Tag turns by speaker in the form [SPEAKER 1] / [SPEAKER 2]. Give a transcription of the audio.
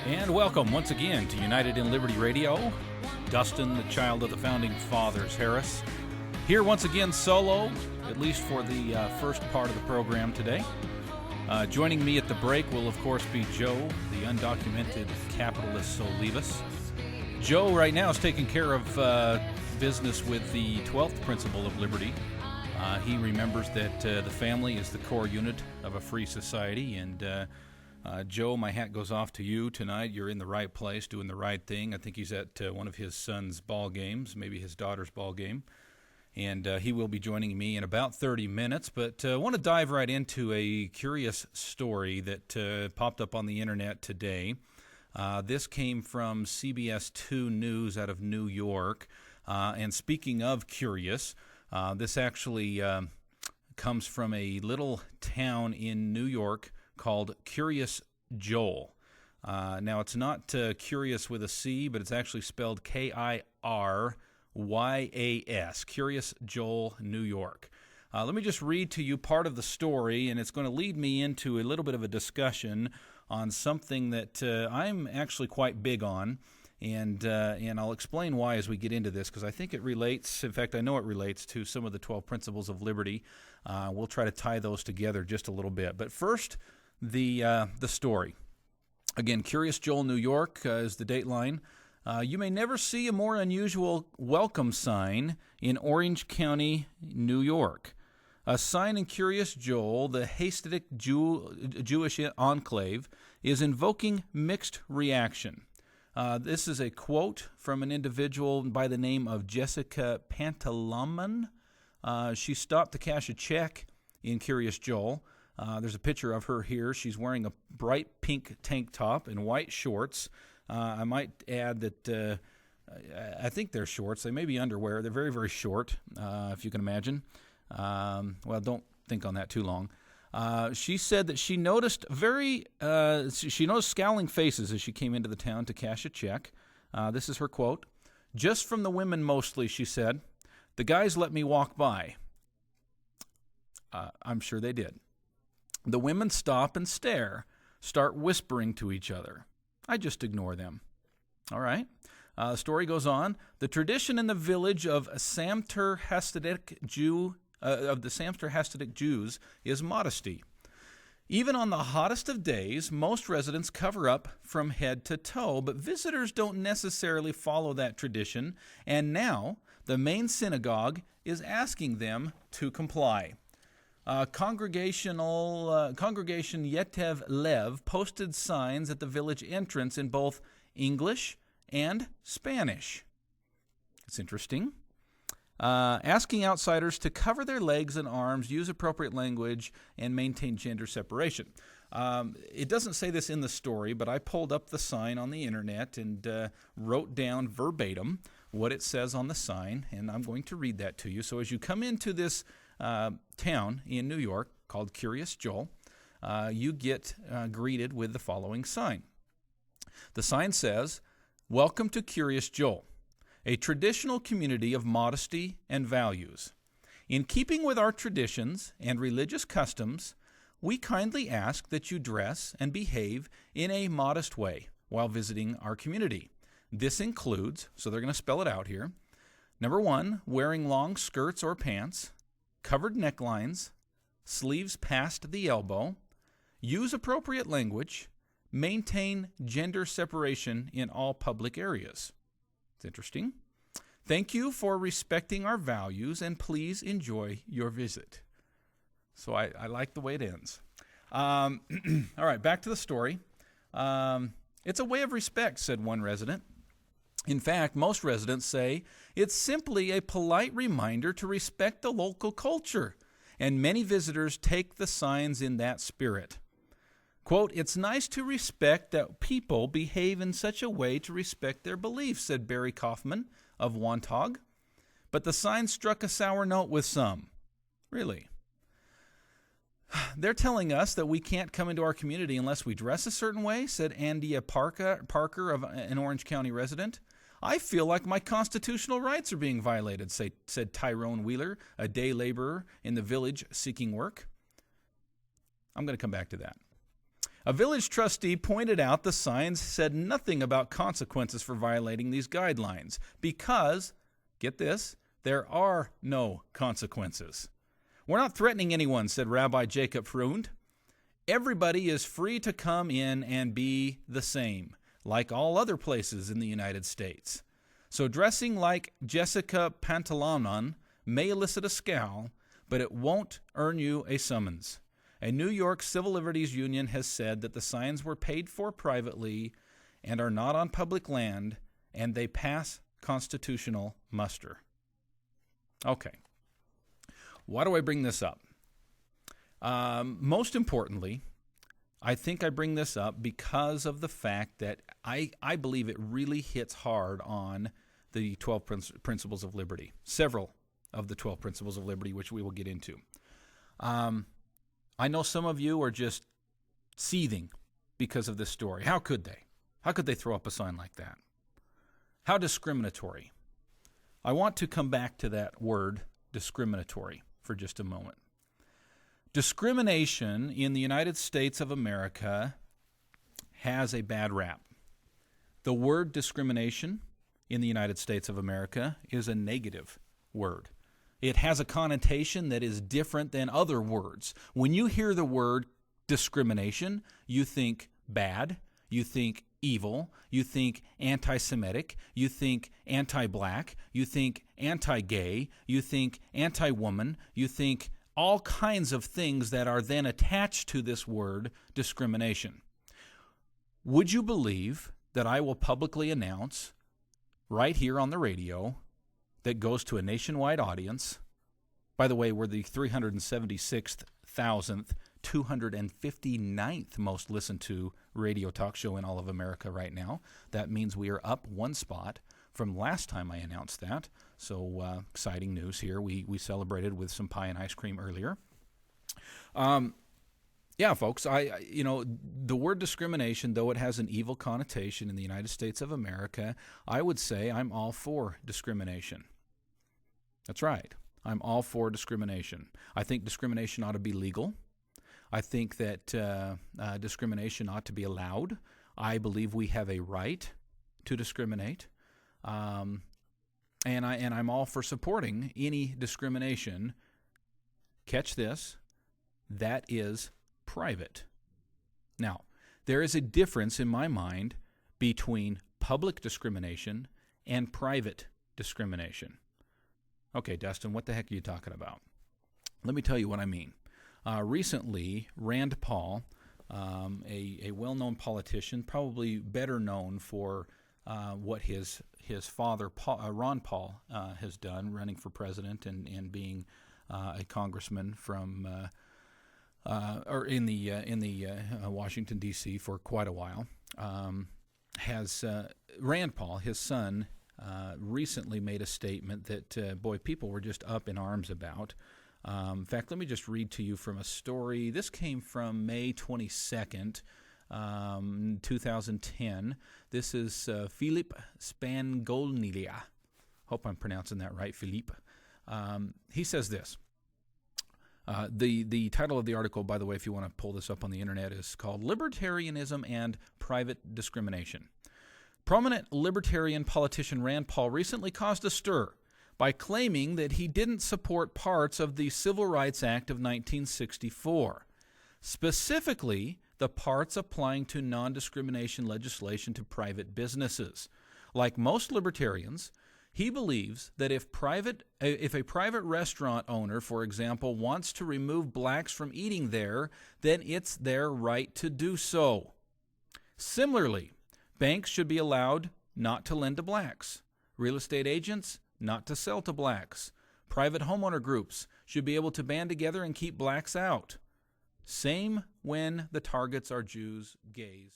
[SPEAKER 1] And welcome once again to United in Liberty Radio. Dustin, the child of the Founding Fathers, Harris, here once again solo, at least for the first part of the program today. Joining me at the break will, of course, be Joe, the undocumented capitalist Solivas. Joe right now is taking care of business with the 12th principle of liberty. He remembers that the family is the core unit of a free society, and Joe, my hat goes off to you tonight. You're in the right place, doing the right thing. I think he's at one of his son's ball games, maybe his daughter's ball game. And he will be joining me in about 30 minutes. But I want to dive right into a curious story that popped up on the internet today. This came from CBS 2 News out of New York. And speaking of curious, this actually comes from a little town in New York called Curious Joel. Now, it's not curious with a C, but it's actually spelled Kiryas, Curious Joel, New York. Let me just read to you part of the story, and it's going to lead me into a little bit of a discussion on something that I'm actually quite big on, and I'll explain why as we get into this, because I think it relates, in fact, I know it relates to some of the 12 principles of liberty. We'll try to tie those together just a little bit. But first, the story. Again, Curious Joel, New York is the dateline. You may never see a more unusual welcome sign in Orange County, New York. A sign in Curious Joel, the Hasidic Jewish enclave, is invoking mixed reaction. This is a quote from an individual by the name of Jessica Pantalaman. She stopped to cash a check in Curious Joel. There's a picture of her here. She's wearing a bright pink tank top and white shorts. I might add that I think they're shorts. They may be underwear. They're very, very short, if you can imagine. Well, don't think on that too long. She said that she noticed she noticed scowling faces as she came into the town to cash a check. This is her quote. "Just from the women mostly," she said. "The guys let me walk by." I'm sure they did. "The women stop and stare, start whispering to each other. I just ignore them." All right. The story goes on. "The tradition in the village of Samter Hasidic Jews is modesty. Even on the hottest of days, most residents cover up from head to toe, but visitors don't necessarily follow that tradition, and now the main synagogue is asking them to comply." Congregation Yetev Lev posted signs at the village entrance in both English and Spanish. It's interesting. Asking outsiders to cover their legs and arms, use appropriate language, and maintain gender separation. It doesn't say this in the story, but I pulled up the sign on the internet and wrote down verbatim what it says on the sign, and I'm going to read that to you. So as you come into this town in New York called Curious Joel, you get greeted with the following sign. The sign says, "Welcome to Curious Joel, a traditional community of modesty and values. In keeping with our traditions and religious customs, we kindly ask that you dress and behave in a modest way while visiting our community. This includes," so they're going to spell it out here, "number 1, wearing long skirts or pants, covered necklines, sleeves past the elbow, use appropriate language, maintain gender separation in all public areas." It's interesting. "Thank you for respecting our values, and please enjoy your visit." So I like the way it ends. All right, back to the story. "It's a way of respect," said one resident. In fact, most residents say it's simply a polite reminder to respect the local culture, and many visitors take the signs in that spirit. Quote, "It's nice to respect that people behave in such a way to respect their beliefs," said Barry Kaufman of Wantagh. "But the sign struck a sour note with some." Really? "They're telling us that we can't come into our community unless we dress a certain way," said Andia Parker, of an Orange County resident. "I feel like my constitutional rights are being violated," said Tyrone Wheeler, a day laborer in the village seeking work. I'm going to come back to that. A village trustee pointed out the signs said nothing about consequences for violating these guidelines because, get this, there are no consequences. We're not threatening anyone, said Rabbi Jacob Freund. Everybody is free to come in and be the same, like all other places in the United States. So dressing like Jessica Pantalanon may elicit a scowl, but it won't earn you a summons. A New York Civil Liberties Union has said that the signs were paid for privately and are not on public land, and they pass constitutional muster. Okay. Why do I bring this up? Most importantly, I think I bring this up because of the fact that I believe it really hits hard on the 12 Principles of Liberty, several of the 12 Principles of Liberty, which we will get into. I know some of you are just seething because of this story. How could they? How could they throw up a sign like that? How discriminatory. I want to come back to that word, discriminatory, for just a moment. Discrimination in the United States of America has a bad rap. The word discrimination in the United States of America is a negative word. It has a connotation that is different than other words. When you hear the word discrimination, you think bad, you think evil, you think anti-Semitic, you think anti-black, you think anti-gay, you think anti-woman, you think all kinds of things that are then attached to this word discrimination. Would you believe that I will publicly announce right here on the radio that goes to a nationwide audience? By the way, we're the 376,259th most listened to radio talk show in all of America right now. That means we are up one spot from last time I announced that. So exciting news here. We celebrated with some pie and ice cream earlier. Yeah, folks, the word discrimination, though it has an evil connotation in the United States of America, I would say I'm all for discrimination. That's right. I'm all for discrimination. I think discrimination ought to be legal. I think that discrimination ought to be allowed. I believe we have a right to discriminate. And I'm all for supporting any discrimination. Catch this, that is private. Now, there is a difference in my mind between public discrimination and private discrimination. Okay, Dustin, what the heck are you talking about? Let me tell you what I mean. Recently, Rand Paul, a well-known politician, probably better known for what his father, Ron Paul, has done, running for president and being a congressman from or in the Washington D.C. for quite a while. Has Rand Paul, his son, recently made a statement that people were just up in arms about. In fact, let me just read to you from a story. This came from May 22nd, 2010. This is Philippe Spangolilia. Hope I'm pronouncing that right, Philippe. He says this. The title of the article, by the way, if you want to pull this up on the internet, is called Libertarianism and Private Discrimination. Prominent libertarian politician Rand Paul recently caused a stir by claiming that he didn't support parts of the Civil Rights Act of 1964, specifically the parts applying to non-discrimination legislation to private businesses. Like most libertarians, he believes that if a private restaurant owner, for example, wants to remove blacks from eating there, then it's their right to do so. Similarly, banks should be allowed not to lend to blacks. Real estate agents not to sell to blacks. Private homeowner groups should be able to band together and keep blacks out. Same when the targets are Jews, gays,